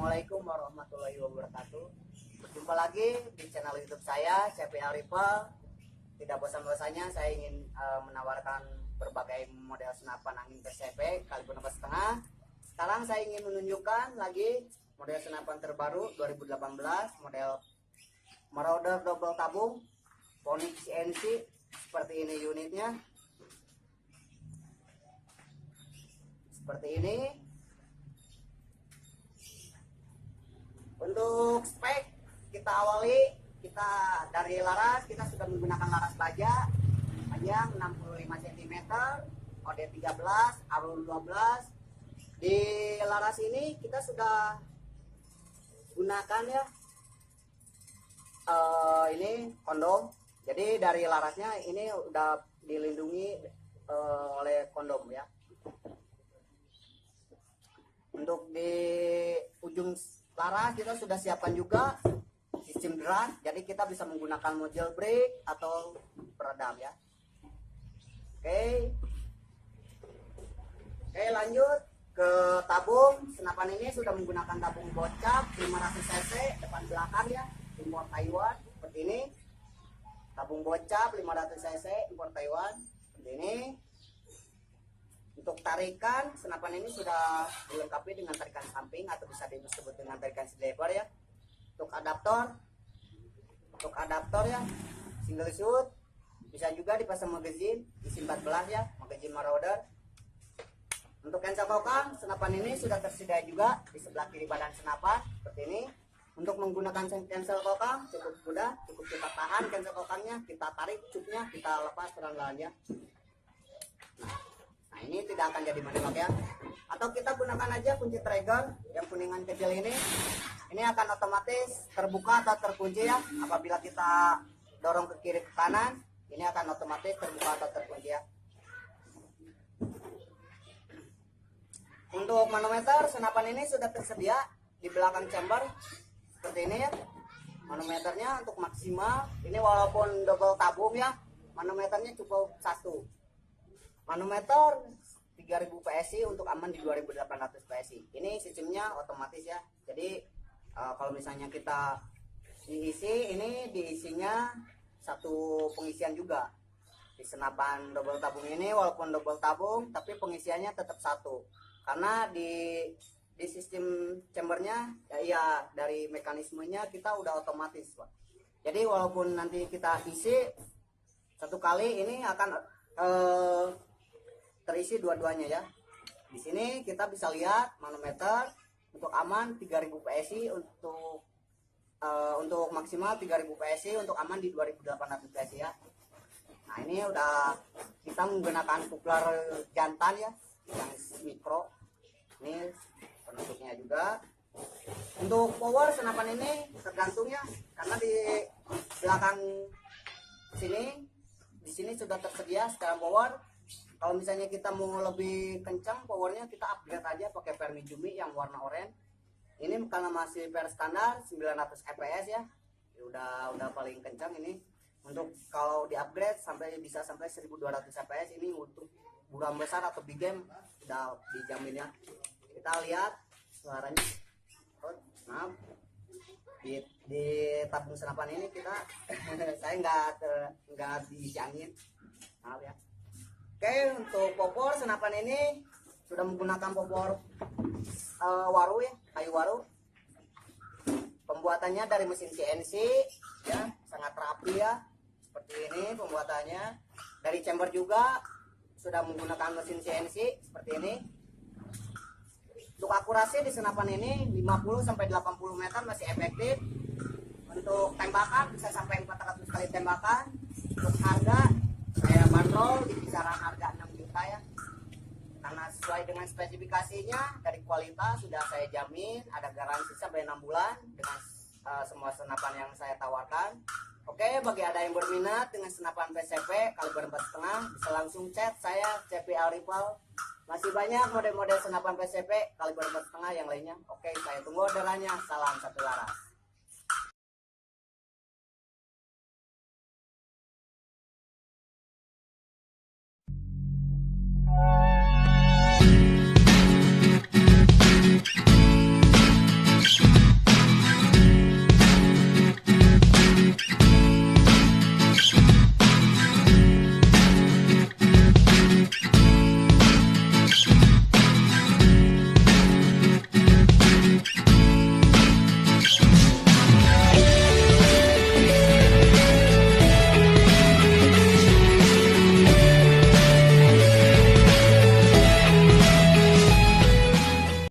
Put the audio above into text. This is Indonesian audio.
Assalamualaikum warahmatullahi wabarakatuh. Berjumpa lagi di channel YouTube saya, CPL Rifle. Tidak bosan-bosannya saya ingin menawarkan berbagai model senapan angin PCP kaliber 4,5. Sekarang saya ingin menunjukkan lagi model senapan terbaru 2018, model Marauder double tabung Phoenix CNC. Seperti ini unitnya. Seperti ini. Untuk spek kita awali, kita dari laras kita sudah menggunakan laras baja panjang 65 cm, OD13, ARU 12. Di laras ini kita sudah gunakan ya ini kondom. Jadi dari larasnya ini udah dilindungi oleh kondom ya. Untuk di ujung laras kita sudah siapkan juga sistem drum, jadi kita bisa menggunakan module brake atau peredam ya. Oke, lanjut ke tabung. Senapan ini sudah menggunakan tabung bocap 500 cc depan belakang ya, impor Taiwan seperti ini. Tabung bocap 500 cc impor Taiwan seperti ini. Untuk tarikan, senapan ini sudah dilengkapi dengan tarikan samping atau bisa disebut dengan tarikan lever ya. Untuk adaptor ya, single shoot, bisa juga dipasang magazine isi 14 ya, magazine Marauder. Untuk cancel kokang, senapan ini sudah tersedia juga di sebelah kiri badan senapan seperti ini. Untuk menggunakan cancel kokang cukup mudah, cukup kita tahan cancel kokangnya, kita tarik cupnya, kita lepas pelan-pelan ya. Nah, ini tidak akan jadi menembak ya. Atau kita gunakan aja kunci trigger yang kuningan kecil ini. Ini akan otomatis terbuka atau terkunci ya. Apabila kita dorong ke kiri ke kanan, ini akan otomatis terbuka atau terkunci ya. Untuk manometer, senapan ini sudah tersedia di belakang chamber seperti ini ya. Manometernya untuk maksimal, ini walaupun double tabung ya, manometernya cukup satu. Manometer 3000 PSI untuk aman di 2800 PSI. Ini sistemnya otomatis ya. Jadi kalau misalnya kita diisi, ini diisinya satu pengisian juga. Di senapan double tabung ini walaupun double tabung tapi pengisiannya tetap satu. Karena di sistem chambernya ya dari mekanismenya kita udah otomatis, Pak. Jadi walaupun nanti kita isi satu kali, ini akan terisi dua-duanya ya. Di sini kita bisa lihat manometer untuk aman 3000 PSI, untuk maksimal 3000 PSI, untuk aman di 2800 PSI ya. Nah, ini udah kita menggunakan coupler jantan ya, yang mikro. Ini penutupnya juga. Untuk power senapan ini tergantung ya, karena di belakang sini, di sini sudah tersedia sekarang power. Kalau misalnya kita mau lebih kencang powernya, kita upgrade aja pakai Permijumi yang warna oranye. Ini karena masih per standar 900 fps ya, udah paling kencang ini. Untuk kalau di upgrade bisa sampai 1200 fps, ini untuk buram besar atau big game udah dijamin ya. Kita lihat suaranya. Oh, maaf, di tabung senapan ini kita saya nggak dijamin, maaf ya. Oke, untuk popor senapan ini sudah menggunakan popor waru ya, kayu waru. Pembuatannya dari mesin CNC ya, sangat rapi ya. Seperti ini pembuatannya. Dari chamber juga sudah menggunakan mesin CNC seperti ini. Untuk akurasi di senapan ini 50 sampai 80 meter masih efektif. Untuk tembakan bisa sampai 400 kali tembakan. Untuk harga saya bandrol di kisaran harga 6 juta ya, karena sesuai dengan spesifikasinya, dari kualitas sudah saya jamin, ada garansi sampai 6 bulan dengan semua senapan yang saya tawarkan. Oke, bagi ada yang berminat dengan senapan PCP kaliber 4,5 bisa langsung chat saya, CPL Rifle. Masih banyak model-model senapan PCP kaliber 4,5 yang lainnya. Oke, saya tunggu orderannya. Salam satu laras.